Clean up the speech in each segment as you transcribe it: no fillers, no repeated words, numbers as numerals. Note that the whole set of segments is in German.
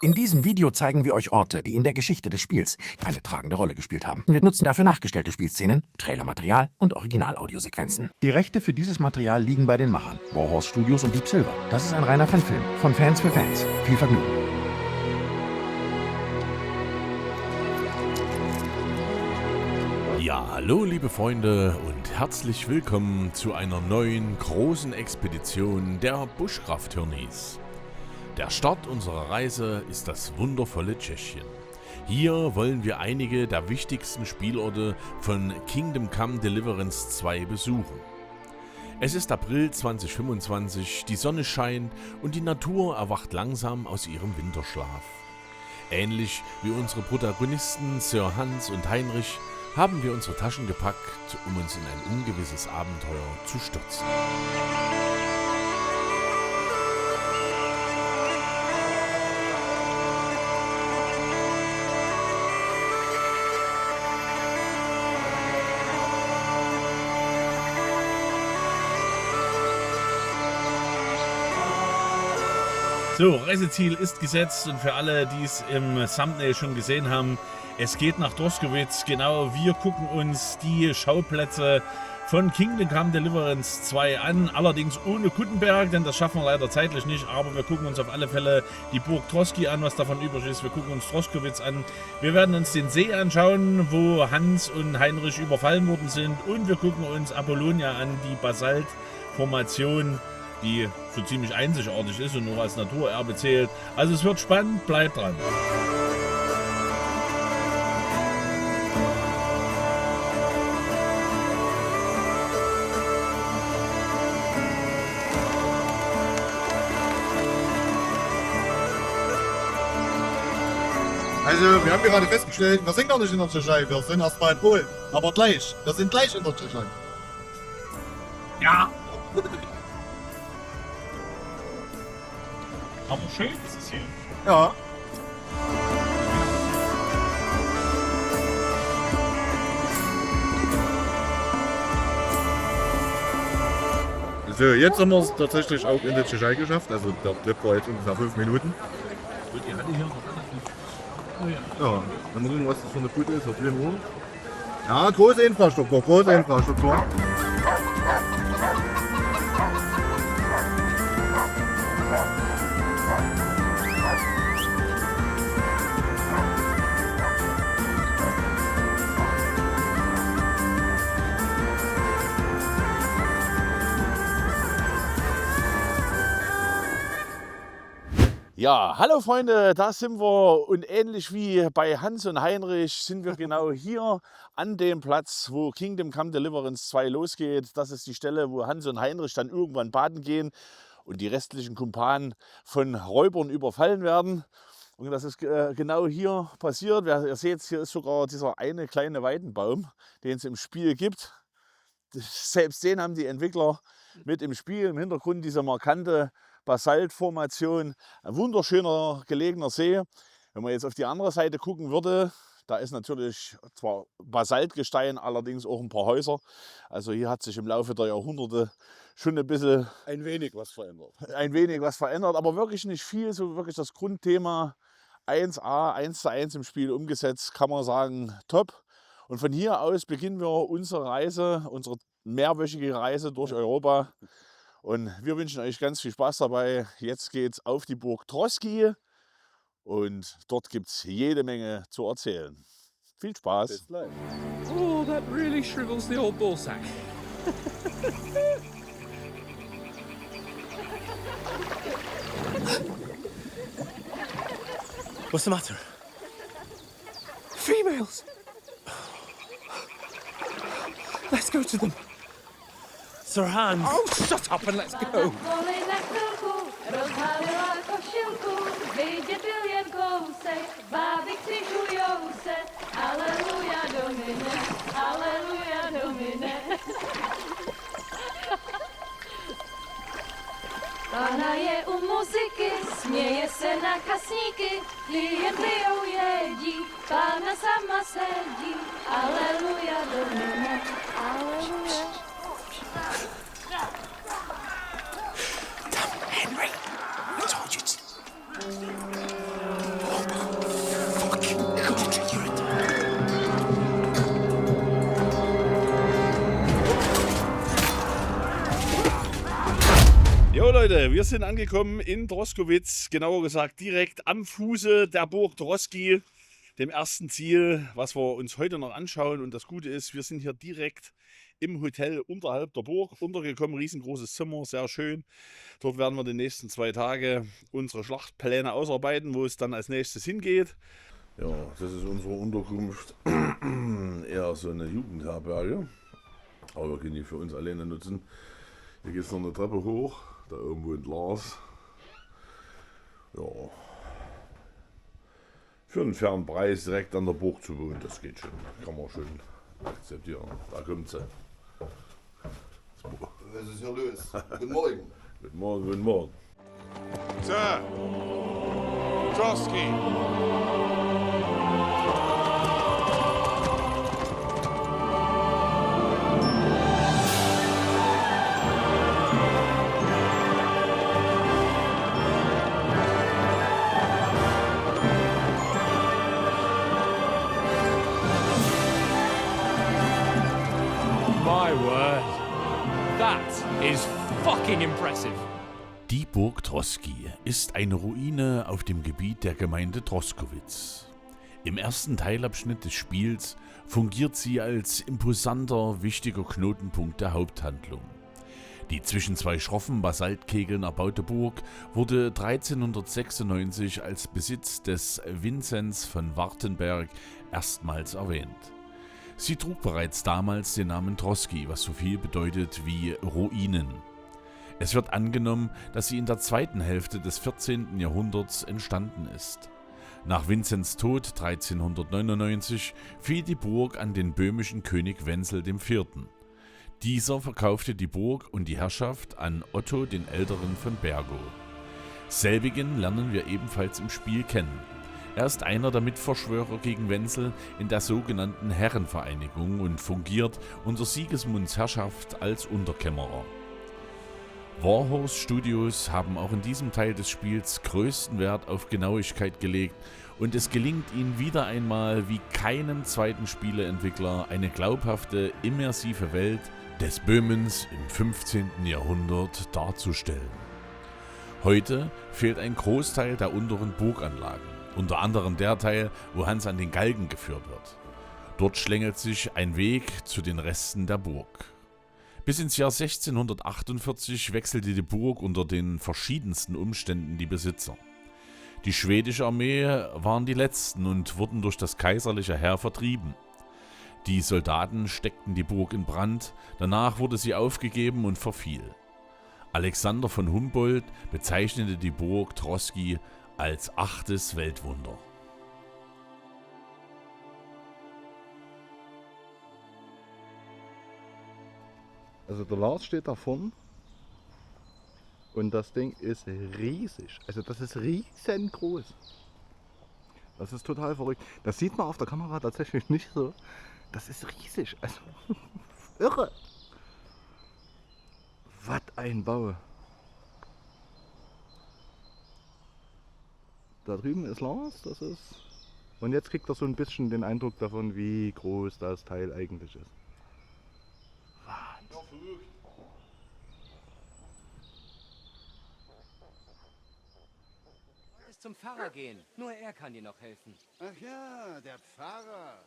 In diesem Video zeigen wir euch Orte, die in der Geschichte des Spiels eine tragende Rolle gespielt haben. Wir nutzen dafür nachgestellte Spielszenen, Trailermaterial und Original-Audiosequenzen. Die Rechte für dieses Material liegen bei den Machern, Warhorse Studios und Deep Silver. Das ist ein reiner Fanfilm, von Fans für Fans. Viel Vergnügen. Ja, hallo liebe Freunde und herzlich willkommen zu einer neuen großen Expedition der Bushcraft-Hirnis. Der Start unserer Reise ist das wundervolle Tschechien. Hier wollen wir einige der wichtigsten Spielorte von Kingdom Come Deliverance 2 besuchen. Es ist April 2025, die Sonne scheint und die Natur erwacht langsam aus ihrem Winterschlaf. Ähnlich wie unsere Protagonisten Sir Hans und Heinrich haben wir unsere Taschen gepackt, um uns in ein ungewisses Abenteuer zu stürzen. So, Reiseziel ist gesetzt und für alle, die es im Thumbnail schon gesehen haben, es geht nach Droskowitz. Genau, wir gucken uns die Schauplätze von Kingdom Come Deliverance 2 an, allerdings ohne Kuttenberg, denn das schaffen wir leider zeitlich nicht, aber wir gucken uns auf alle Fälle die Burg Troski an, was davon übrig ist. Wir gucken uns Droskowitz an, wir werden uns den See anschauen, wo Hans und Heinrich überfallen worden sind, und wir gucken uns Apollonia an, die Basaltformation, die so ziemlich einzigartig ist und nur als Naturerbe zählt. Also es wird spannend, bleibt dran. Also, wir haben gerade festgestellt, wir sind gar nicht in der Tschechei, wir sind erst mal in Polen. Aber gleich, wir sind gleich in der Tschechei. Ja! Aber schön ist es hier. Ja. So, jetzt haben wir es tatsächlich auch in der Tschechei geschafft. Also der Trip war jetzt ungefähr 5 Minuten. Und die hatte hier noch relativ. Oh ja. Ja, dann gucken wir, was das für eine Bude ist. Auf 4 Uhr. Ja, große Infrastruktur, große Infrastruktur. Ja, hallo Freunde, da sind wir, und ähnlich wie bei Hans und Heinrich sind wir genau hier an dem Platz, wo Kingdom Come Deliverance 2 losgeht. Das ist die Stelle, wo Hans und Heinrich dann irgendwann baden gehen und die restlichen Kumpanen von Räubern überfallen werden. Und das ist genau hier passiert. Ihr seht, hier ist sogar dieser eine kleine Weidenbaum, den es im Spiel gibt. Selbst den haben die Entwickler mit im Spiel. Im Hintergrund diese markante Basaltformation, ein wunderschöner gelegener See. Wenn man jetzt auf die andere Seite gucken würde, da ist natürlich zwar Basaltgestein, allerdings auch ein paar Häuser. Also hier hat sich im Laufe der Jahrhunderte schon ein bisschen Ein wenig was verändert. Aber wirklich nicht viel. So wirklich das Grundthema 1A, 1:1 im Spiel umgesetzt, kann man sagen, top. Und von hier aus beginnen wir unsere Reise, unsere mehrwöchige Reise durch Europa. Und wir wünschen euch ganz viel Spaß dabei. Jetzt geht's auf die Burg Troski und dort gibt es jede Menge zu erzählen. Viel Spaß! Oh, that really shrivels the old ballsack. What's the matter? Females! Let's go to them. Sir Hans. Oh, shut up and let's go. Rozhalila košilku, vidět byl jen kousek, báby křižujou se, aleluja Domine, aleluja Domine. Pána je u muziky, směje se na kasníky, klienty ją jedí, pána sama sedí, aleluja Domine, aleluja. Henry, I told you to. Leute, wir sind angekommen in Droskowitz, genauer gesagt direkt am Fuße der Burg Droski, dem ersten Ziel, was wir uns heute noch anschauen. Und das Gute ist, wir sind hier direkt im Hotel unterhalb der Burg untergekommen, riesengroßes Zimmer, sehr schön. Dort werden wir die nächsten 2 Tage unsere Schlachtpläne ausarbeiten, wo es dann als nächstes hingeht. Ja, das ist unsere Unterkunft. Eher so eine Jugendherberge. Aber wir können die für uns alleine nutzen. Hier geht es noch eine Treppe hoch. Da oben wohnt Lars. Ja. Für einen fairen Preis direkt an der Burg zu wohnen, das geht schon. Kann man schon akzeptieren. Da kommt sie. Was ist hier los? Guten Morgen. Guten Morgen, guten Morgen. Sir, Trotsky. My word. That is fucking impressive. Die Burg Droski ist eine Ruine auf dem Gebiet der Gemeinde Droskowitz. Im ersten Teilabschnitt des Spiels fungiert sie als imposanter, wichtiger Knotenpunkt der Haupthandlung. Die zwischen 2 schroffen Basaltkegeln erbaute Burg wurde 1396 als Besitz des Vinzenz von Wartenberg erstmals erwähnt. Sie trug bereits damals den Namen Droski, was so viel bedeutet wie Ruinen. Es wird angenommen, dass sie in der zweiten Hälfte des 14. Jahrhunderts entstanden ist. Nach Vinzenz Tod 1399 fiel die Burg an den böhmischen König Wenzel IV. Dieser verkaufte die Burg und die Herrschaft an Otto den Älteren von Bergo. Selbigen lernen wir ebenfalls im Spiel kennen. Er ist einer der Mitverschwörer gegen Wenzel in der sogenannten Herrenvereinigung und fungiert unter Sigismunds Herrschaft als Unterkämmerer. Warhorse Studios haben auch in diesem Teil des Spiels größten Wert auf Genauigkeit gelegt und es gelingt ihnen wieder einmal wie keinem zweiten Spieleentwickler eine glaubhafte, immersive Welt des Böhmens im 15. Jahrhundert darzustellen. Heute fehlt ein Großteil der unteren Burganlagen. Unter anderem der Teil, wo Hans an den Galgen geführt wird. Dort schlängelt sich ein Weg zu den Resten der Burg. Bis ins Jahr 1648 wechselte die Burg unter den verschiedensten Umständen die Besitzer. Die schwedische Armee waren die letzten und wurden durch das kaiserliche Heer vertrieben. Die Soldaten steckten die Burg in Brand, danach wurde sie aufgegeben und verfiel. Alexander von Humboldt bezeichnete die Burg Droski als 8. Weltwunder. Also der Lars steht da vorne und das Ding ist riesig. Also das ist riesengroß. Das ist total verrückt. Das sieht man auf der Kamera tatsächlich nicht so. Das ist riesig. Also irre. Was ein Bau. Da drüben ist Lars, das ist. Und jetzt kriegt er so ein bisschen den Eindruck davon, wie groß das Teil eigentlich ist. Wahnsinn. Zum Pfarrer gehen. Nur er kann dir noch helfen. Ach ja, der Pfarrer.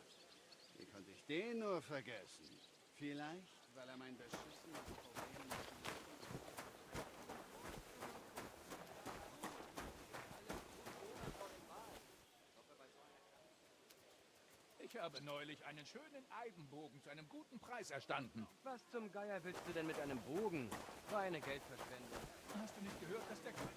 Wie konnte ich den nur vergessen? Vielleicht, weil er mein beschissenes Problem nicht. Ich habe neulich einen schönen Eisenbogen zu einem guten Preis erstanden. Was zum Geier willst du denn mit einem Bogen? Reine Geldverschwendung. Hast du nicht gehört, dass der König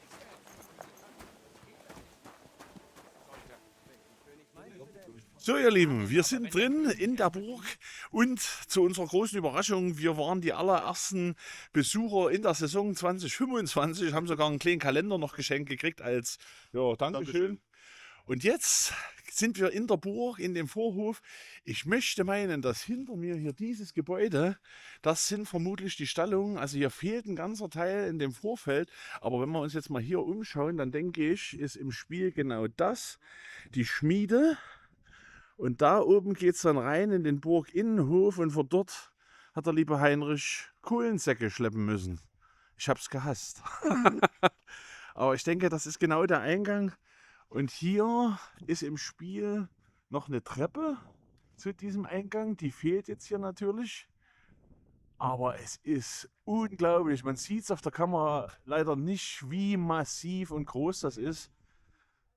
So ihr Lieben, wir sind drin in der Burg und zu unserer großen Überraschung, wir waren die allerersten Besucher in der Saison 2025, haben sogar einen kleinen Kalender noch geschenkt gekriegt als Dankeschön. Und jetzt sind wir in der Burg, in dem Vorhof. Ich möchte meinen, dass hinter mir hier dieses Gebäude, das sind vermutlich die Stallungen. Also hier fehlt ein ganzer Teil in dem Vorfeld. Aber wenn wir uns jetzt mal hier umschauen, dann denke ich, ist im Spiel genau das, die Schmiede. Und da oben geht es dann rein in den Burginnenhof und von dort hat der liebe Heinrich Kohlensäcke schleppen müssen. Ich habe es gehasst. Aber ich denke, das ist genau der Eingang. Und hier ist im Spiel noch eine Treppe zu diesem Eingang. Die fehlt jetzt hier natürlich. Aber es ist unglaublich. Man sieht es auf der Kamera leider nicht, wie massiv und groß das ist.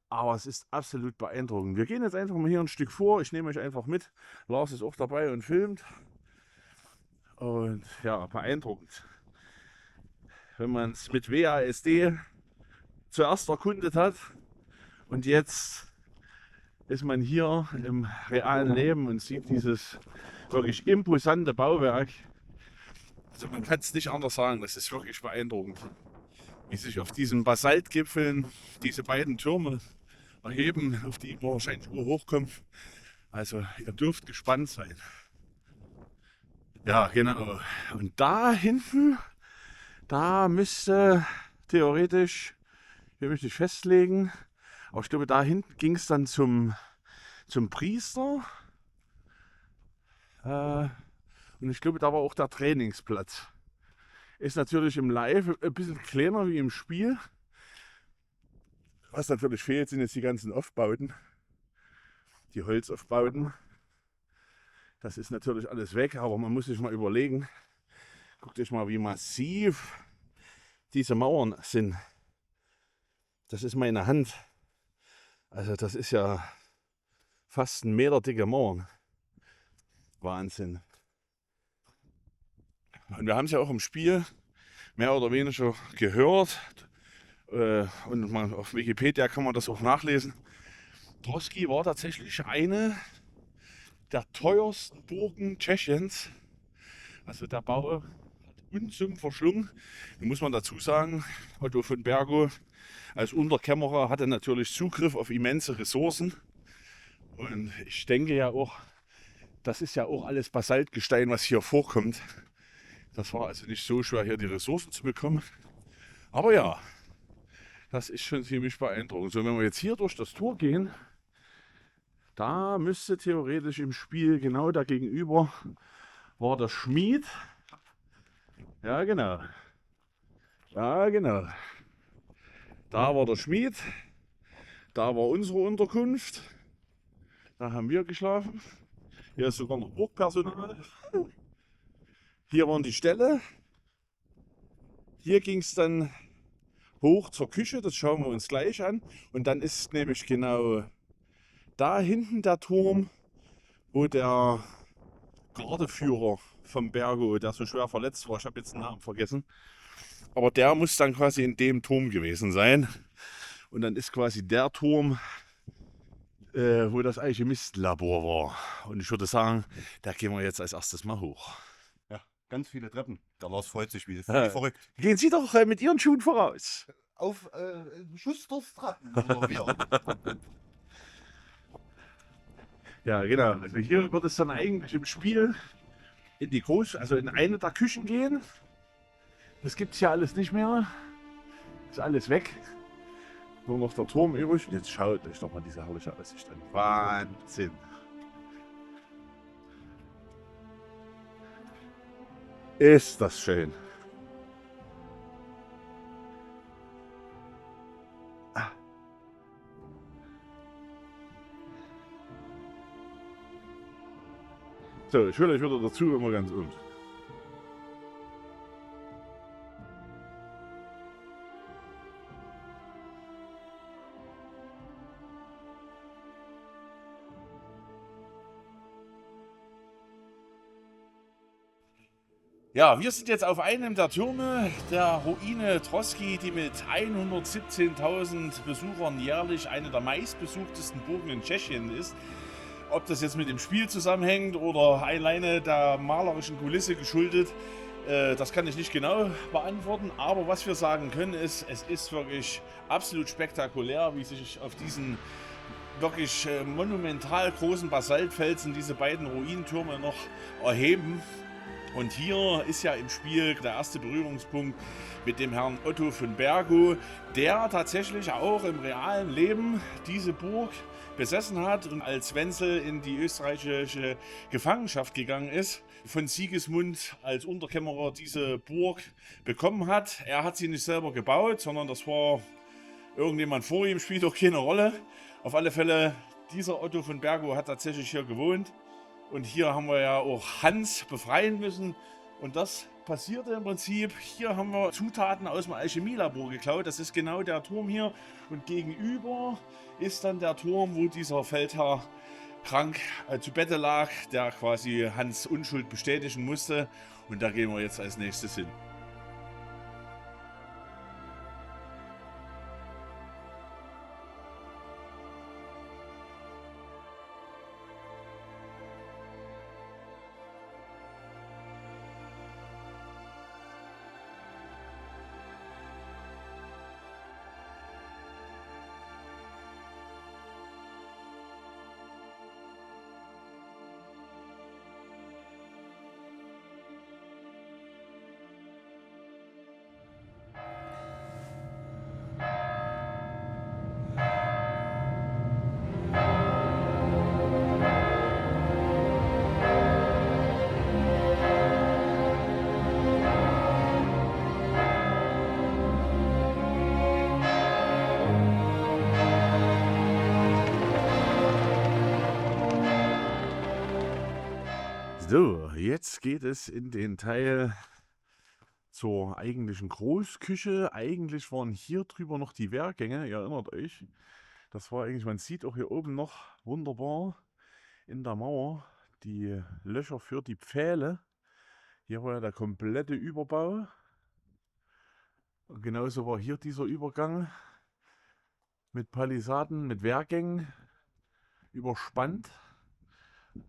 Aber es ist absolut beeindruckend. Wir gehen jetzt einfach mal hier ein Stück vor. Ich nehme euch einfach mit. Lars ist auch dabei und filmt. Und ja, beeindruckend. Wenn man es mit WASD zuerst erkundet hat und jetzt ist man hier im realen Leben und sieht dieses wirklich imposante Bauwerk. Also man kann es nicht anders sagen, das ist wirklich beeindruckend, wie sich auf diesen Basaltgipfeln diese beiden Türme erheben, auf die wir wahrscheinlich hochkommen. Also ihr dürft gespannt sein. Ja, genau. Und da hinten, da müsste theoretisch, hier möchte ich festlegen, aber ich glaube, da hinten ging es dann zum Priester. Und ich glaube, da war auch der Trainingsplatz. Ist natürlich im Live ein bisschen kleiner wie im Spiel. Was natürlich fehlt, sind jetzt die ganzen Aufbauten. Die Holzaufbauten. Das ist natürlich alles weg, aber man muss sich mal überlegen. Guckt euch mal, wie massiv diese Mauern sind. Das ist meine Hand. Also das ist ja fast 1 Meter dicke Mauern. Wahnsinn. Und wir haben es ja auch im Spiel mehr oder weniger gehört. Und mal auf Wikipedia kann man das auch nachlesen. Troski war tatsächlich eine der teuersten Burgen Tschechiens. Also der Bau hat Unsummen verschlungen. Da muss man dazu sagen, Otto von Bergo als Unterkämmerer hatte natürlich Zugriff auf immense Ressourcen. Und ich denke ja auch, das ist ja auch alles Basaltgestein, was hier vorkommt. Das war also nicht so schwer, hier die Ressourcen zu bekommen. Aber ja, das ist schon ziemlich beeindruckend. So, wenn wir jetzt hier durch das Tor gehen, da müsste theoretisch im Spiel genau da gegenüber war der Schmied. Ja, genau. Ja, genau. Da war der Schmied. Da war unsere Unterkunft. Da haben wir geschlafen. Hier ist sogar noch Burgpersonal. Hier waren die Ställe. Hier ging es dann hoch zur Küche. Das schauen wir uns gleich an. Und dann ist nämlich genau da hinten der Turm, wo der Gardeführer vom Bergo, der so schwer verletzt war, ich habe jetzt den Namen vergessen, aber der muss dann quasi in dem Turm gewesen sein. Und dann ist quasi der Turm, wo das Alchemistenlabor war. Und ich würde sagen, da gehen wir jetzt als erstes mal hoch. Ja, ganz viele Treppen. Der Lars freut sich wie verrückt. Gehen Sie doch mit Ihren Schuhen voraus. Auf Schusters Treppen. Oder wir. Ja, genau. Also hier wird es dann eigentlich im Spiel in die also in eine der Küchen gehen. Das gibt es ja alles nicht mehr. Ist alles weg. Nur noch der Turm übrig. Und jetzt schaut euch doch mal diese herrliche Aussicht an. Wahnsinn. Ist das schön. So, ich hole euch wieder dazu, immer ganz unten. Ja, wir sind jetzt auf einem der Türme der Ruine Troski, die mit 117.000 Besuchern jährlich eine der meistbesuchtesten Burgen in Tschechien ist. Ob das jetzt mit dem Spiel zusammenhängt oder alleine der malerischen Kulisse geschuldet, das kann ich nicht genau beantworten. Aber was wir sagen können ist, es ist wirklich absolut spektakulär, wie sich auf diesen wirklich monumental großen Basaltfelsen diese beiden Ruinentürme noch erheben. Und hier ist ja im Spiel der erste Berührungspunkt mit dem Herrn Otto von Bergow, der tatsächlich auch im realen Leben diese Burg besessen hat und als Wenzel in die österreichische Gefangenschaft gegangen ist, von Sigismund als Unterkämmerer diese Burg bekommen hat. Er hat sie nicht selber gebaut, sondern das war irgendjemand vor ihm, spielt doch keine Rolle. Auf alle Fälle, dieser Otto von Bergow hat tatsächlich hier gewohnt. Und hier haben wir ja auch Hans befreien müssen. Und das passierte im Prinzip. Hier haben wir Zutaten aus dem Alchemielabor geklaut. Das ist genau der Turm hier. Und gegenüber ist dann der Turm, wo dieser Feldherr krank zu Bette lag, der quasi Hans Unschuld bestätigen musste. Und da gehen wir jetzt als nächstes hin. So, jetzt geht es in den Teil zur eigentlichen Großküche. Eigentlich waren hier drüber noch die Wehrgänge, ihr erinnert euch. Das war eigentlich, man sieht auch hier oben noch wunderbar in der Mauer die Löcher für die Pfähle. Hier war ja der komplette Überbau. Und genauso war hier dieser Übergang mit Palisaden, mit Wehrgängen überspannt,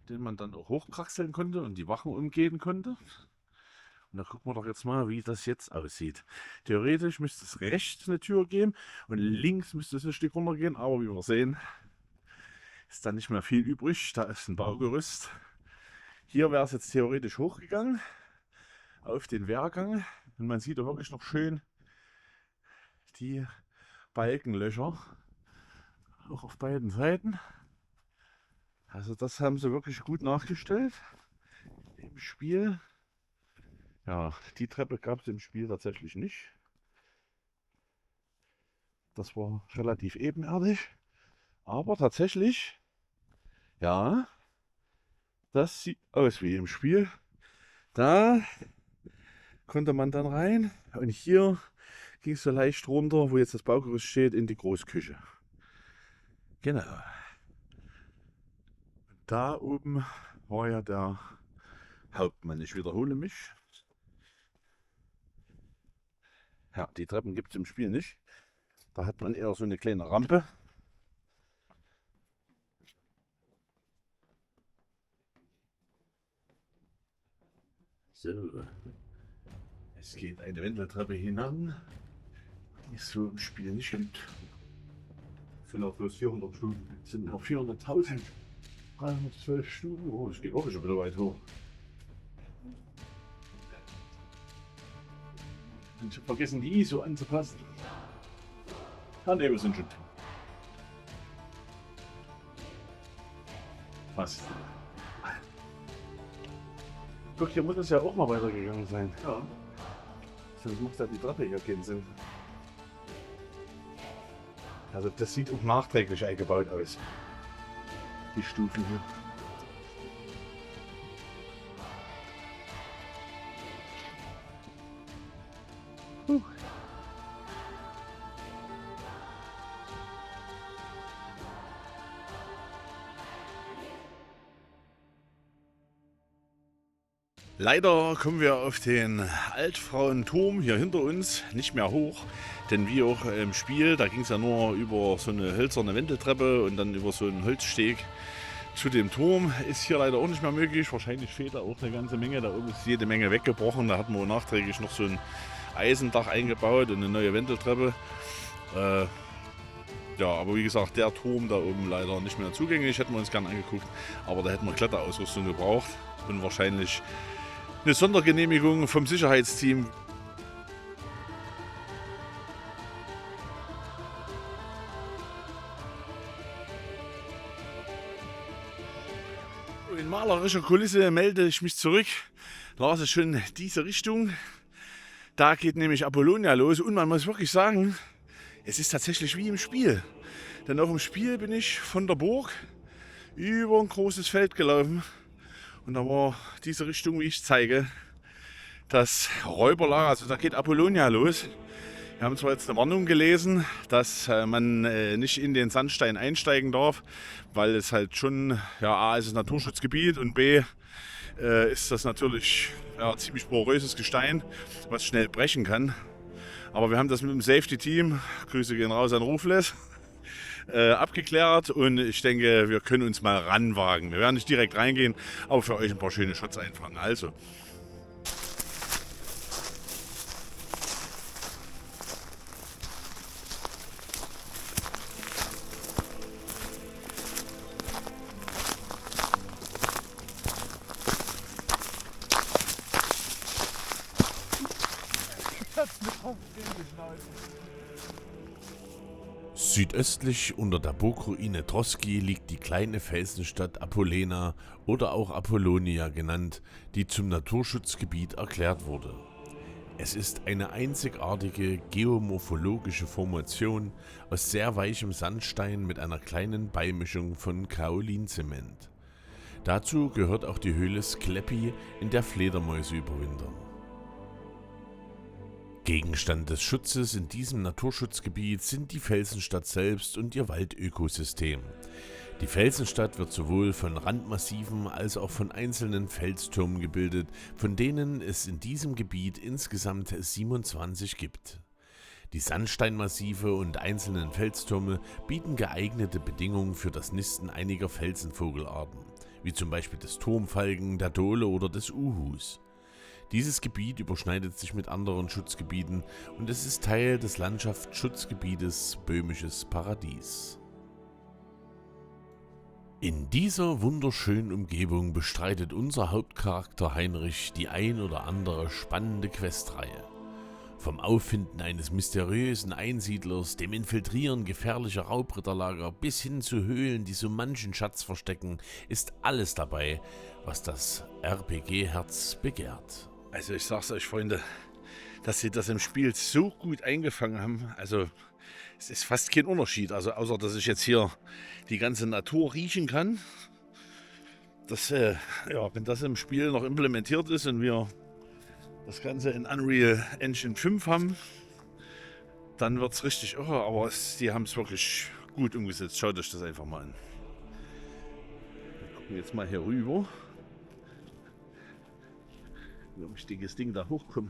den man dann auch hochkraxeln konnte und die Wachen umgehen konnte. Und da gucken wir doch jetzt mal, wie das jetzt aussieht. Theoretisch müsste es rechts eine Tür geben und links müsste es ein Stück runtergehen, aber wie wir sehen, ist da nicht mehr viel übrig. Da ist ein Baugerüst. Hier wäre es jetzt theoretisch hochgegangen auf den Wehrgang und man sieht auch wirklich noch schön die Balkenlöcher auch auf beiden Seiten. Also das haben sie wirklich gut nachgestellt im Spiel. Ja, die Treppe gab es im Spiel tatsächlich nicht. Das war relativ ebenerdig. Aber tatsächlich, ja, das sieht aus wie im Spiel. Da konnte man dann rein und hier ging es so leicht runter, wo jetzt das Baugerüst steht, in die Großküche. Genau. Da oben war ja der Hauptmann. Ich wiederhole mich. Ja, die Treppen gibt es im Spiel nicht. Da hat man eher so eine kleine Rampe. So. Es geht eine Wendeltreppe hinan, die es so im Spiel nicht gibt. Es sind auch bloß 400 Stufen. Es sind noch 400.000. 312 Stufen. Oh, es geht auch schon wieder weit hoch. Ich habe vergessen, die ISO anzupassen. Ah ne, wir sind schon fast. Guck, hier muss es ja auch mal weitergegangen sein. Ja. Sonst macht ja die Treppe hier keinen Sinn. Also das sieht auch nachträglich eingebaut aus. Die Stufen hier. Leider kommen wir auf den Altfrauenturm hier hinter uns nicht mehr hoch, denn wie auch im Spiel, da ging es ja nur über so eine hölzerne Wendeltreppe und dann über so einen Holzsteg zu dem Turm. Ist hier leider auch nicht mehr möglich, wahrscheinlich fehlt da auch eine ganze Menge, da oben ist jede Menge weggebrochen, da hatten wir nachträglich noch so ein Eisendach eingebaut und eine neue Wendeltreppe. Ja, aber wie gesagt, der Turm da oben leider nicht mehr zugänglich, hätten wir uns gerne angeguckt, aber da hätten wir Kletterausrüstung gebraucht und wahrscheinlich eine Sondergenehmigung vom Sicherheitsteam. In malerischer Kulisse melde ich mich zurück. Lars ist schon diese Richtung. Da geht nämlich Apollonia los und man muss wirklich sagen, es ist tatsächlich wie im Spiel. Denn auch im Spiel bin ich von der Burg über ein großes Feld gelaufen und da war diese Richtung, wie ich zeige, das Räuberlager. Also da geht Apollonia los. Wir haben zwar jetzt eine Warnung gelesen, dass man nicht in den Sandstein einsteigen darf, weil es halt schon, ja, A ist es Naturschutzgebiet und B ist das natürlich ziemlich poröses Gestein, was schnell brechen kann. Aber wir haben das mit dem Safety-Team, Grüße gehen raus an Rufles, abgeklärt und ich denke, wir können uns mal ranwagen. Wir werden nicht direkt reingehen, aber für euch ein paar schöne Shots einfangen. Also. Südöstlich unter der Burgruine Troski liegt die kleine Felsenstadt Apollena oder auch Apollonia genannt, die zum Naturschutzgebiet erklärt wurde. Es ist eine einzigartige geomorphologische Formation aus sehr weichem Sandstein mit einer kleinen Beimischung von Kaolinzement. Dazu gehört auch die Höhle Skleppi, in der Fledermäuse überwintern. Gegenstand des Schutzes in diesem Naturschutzgebiet sind die Felsenstadt selbst und ihr Waldökosystem. Die Felsenstadt wird sowohl von Randmassiven als auch von einzelnen Felstürmen gebildet, von denen es in diesem Gebiet insgesamt 27 gibt. Die Sandsteinmassive und einzelnen Felstürme bieten geeignete Bedingungen für das Nisten einiger Felsenvogelarten, wie zum Beispiel des Turmfalken, der Dole oder des Uhus. Dieses Gebiet überschneidet sich mit anderen Schutzgebieten und es ist Teil des Landschaftsschutzgebietes Böhmisches Paradies. In dieser wunderschönen Umgebung bestreitet unser Hauptcharakter Heinrich die ein oder andere spannende Questreihe. Vom Auffinden eines mysteriösen Einsiedlers, dem Infiltrieren gefährlicher Raubritterlager bis hin zu Höhlen, die so manchen Schatz verstecken, ist alles dabei, was das RPG-Herz begehrt. Also ich sag's euch, Freunde, dass sie das im Spiel so gut eingefangen haben. Also es ist fast kein Unterschied. Also außer, dass ich jetzt hier die ganze Natur riechen kann. Das, wenn das im Spiel noch implementiert ist und wir das Ganze in Unreal Engine 5 haben, dann wird's richtig irre. Aber die haben es wirklich gut umgesetzt. Schaut euch das einfach mal an. Wir gucken jetzt mal hier rüber. Ob ich das Ding da hochkomme.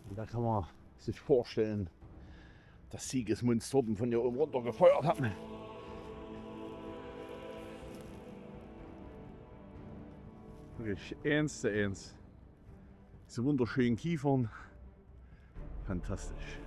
Und da kann man sich vorstellen, dass Siegesmundstruppen von hier oben runter gefeuert haben. Wirklich 1:1. Diese wunderschönen Kiefern. Fantastisch.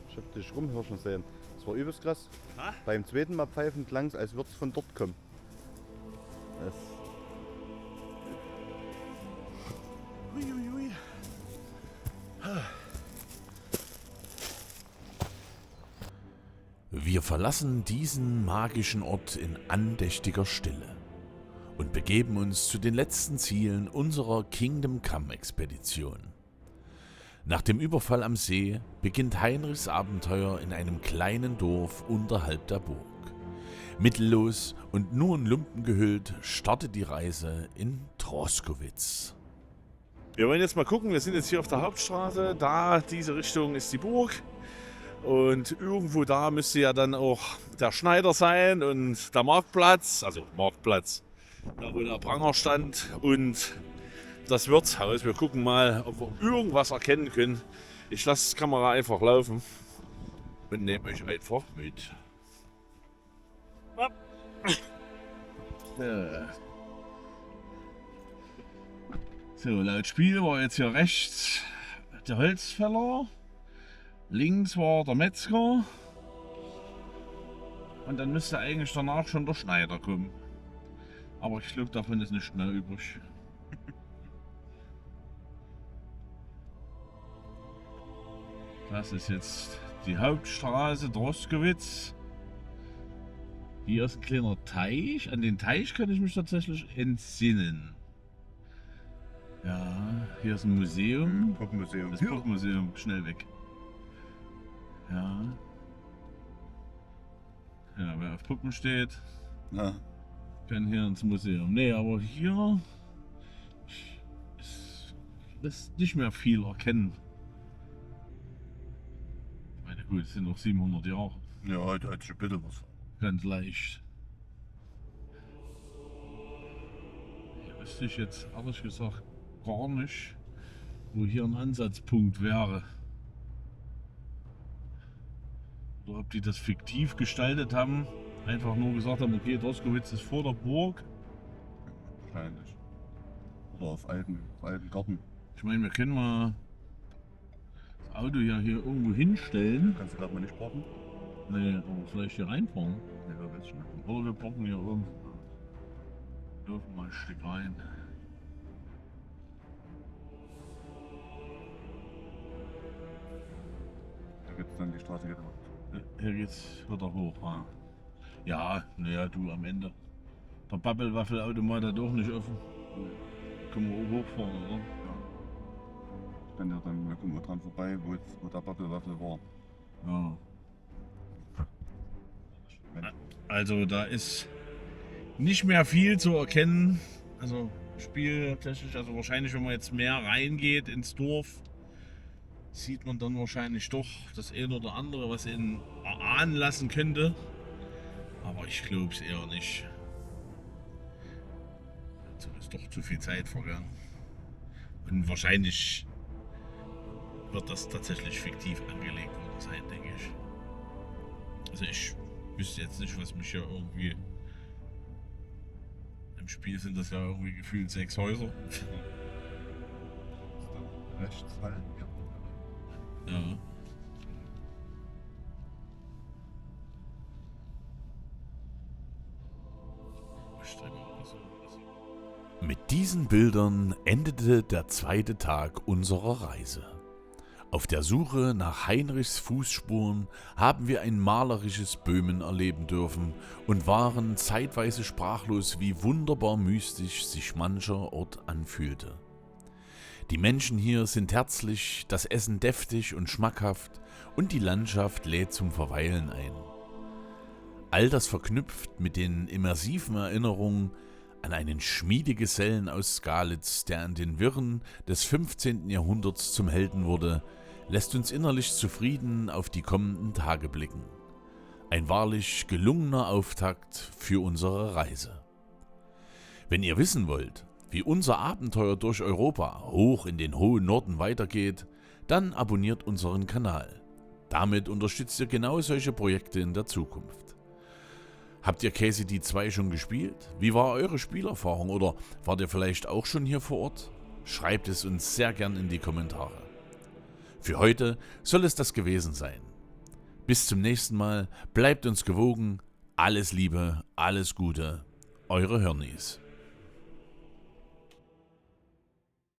Ich hab dich rumhirschen sehen. Das war übelst krass. Ha? Beim zweiten Mal pfeifen klang es, als würde es von dort kommen. Das Uiuiui. Wir verlassen diesen magischen Ort in andächtiger Stille und begeben uns zu den letzten Zielen unserer Kingdom Come Expedition. Nach dem Überfall am See beginnt Heinrichs Abenteuer in einem kleinen Dorf unterhalb der Burg. Mittellos und nur in Lumpen gehüllt startet die Reise in Troskowitz. Wir wollen jetzt mal gucken, wir sind jetzt hier auf der Hauptstraße, da diese Richtung ist die Burg und irgendwo da müsste ja dann auch der Schneider sein und der Marktplatz, also Marktplatz, da wo der Pranger stand und das Wirtshaus. Wir gucken mal, ob wir irgendwas erkennen können, Ich lasse die Kamera einfach laufen und nehme euch einfach mit. So, laut Spiel war jetzt hier rechts der Holzfäller, links war der Metzger und dann müsste eigentlich danach schon der Schneider kommen. Aber ich glaube, davon ist nicht mehr übrig. Das ist jetzt die Hauptstraße Droskowitz. Hier ist ein kleiner Teich. An den Teich kann ich mich tatsächlich entsinnen. Ja, hier ist ein Museum. Popmuseum. Das Popmuseum, schnell weg. Ja. Ja, wer auf Puppen steht, kann hier ins Museum. Nee, aber hier ist nicht mehr viel erkennen. Ich meine, gut, es sind noch 700 Jahre. Ja, heute hat schon ein bisschen was. Ganz leicht. Hier wüsste ich jetzt ehrlich gesagt gar nicht, wo hier ein Ansatzpunkt wäre. Oder ob die das fiktiv gestaltet haben. Einfach nur gesagt haben, okay, Droskowitz ist vor der Burg. Wahrscheinlich. Oder auf alten Garten. Ich meine, wir können mal das Auto ja hier irgendwo hinstellen. Kannst du gerade mal nicht parken? Nee, aber vielleicht hier reinfahren. Ja, weiß ich nicht. Oder wir parken hier oben. Dürfen mal ein Stück rein. Da geht's dann die Straße wieder. Hier geht's wieder hoch. Ja, naja, du am Ende. Der Babbelwaffelautomat hat auch nicht offen. Können wir auch hochfahren, oder? Wenn ja dann, da kommen wir dran vorbei, wo der Babbelwaffel war. Ja. Also da ist nicht mehr viel zu erkennen. Also spieltechnisch, also wahrscheinlich, wenn man jetzt mehr reingeht ins Dorf, sieht man dann wahrscheinlich doch das eine oder andere, was ihn erahnen lassen könnte. Aber ich glaube es eher nicht. Also ist doch zu viel Zeit vergangen. Und wahrscheinlich wird das tatsächlich fiktiv angelegt worden sein, denke ich. Also ich wüsste jetzt nicht, was mich ja irgendwie... Im Spiel sind das ja irgendwie gefühlt 6 Häuser. Rechts halten, ja. Ja. Mit diesen Bildern endete der zweite Tag unserer Reise. Auf der Suche nach Heinrichs Fußspuren haben wir ein malerisches Böhmen erleben dürfen und waren zeitweise sprachlos, wie wunderbar mystisch sich mancher Ort anfühlte. Die Menschen hier sind herzlich, das Essen deftig und schmackhaft und die Landschaft lädt zum Verweilen ein. All das verknüpft mit den immersiven Erinnerungen an einen Schmiedegesellen aus Skalitz, der an den Wirren des 15. Jahrhunderts zum Helden wurde, lässt uns innerlich zufrieden auf die kommenden Tage blicken. Ein wahrlich gelungener Auftakt für unsere Reise. Wenn ihr wissen wollt, wie unser Abenteuer durch Europa hoch in den hohen Norden weitergeht, dann abonniert unseren Kanal. Damit unterstützt ihr genau solche Projekte in der Zukunft. Habt ihr KCD 2 schon gespielt? Wie war eure Spielerfahrung oder wart ihr vielleicht auch schon hier vor Ort? Schreibt es uns sehr gern in die Kommentare. Für heute soll es das gewesen sein. Bis zum nächsten Mal, bleibt uns gewogen, alles Liebe, alles Gute, eure Hörnis.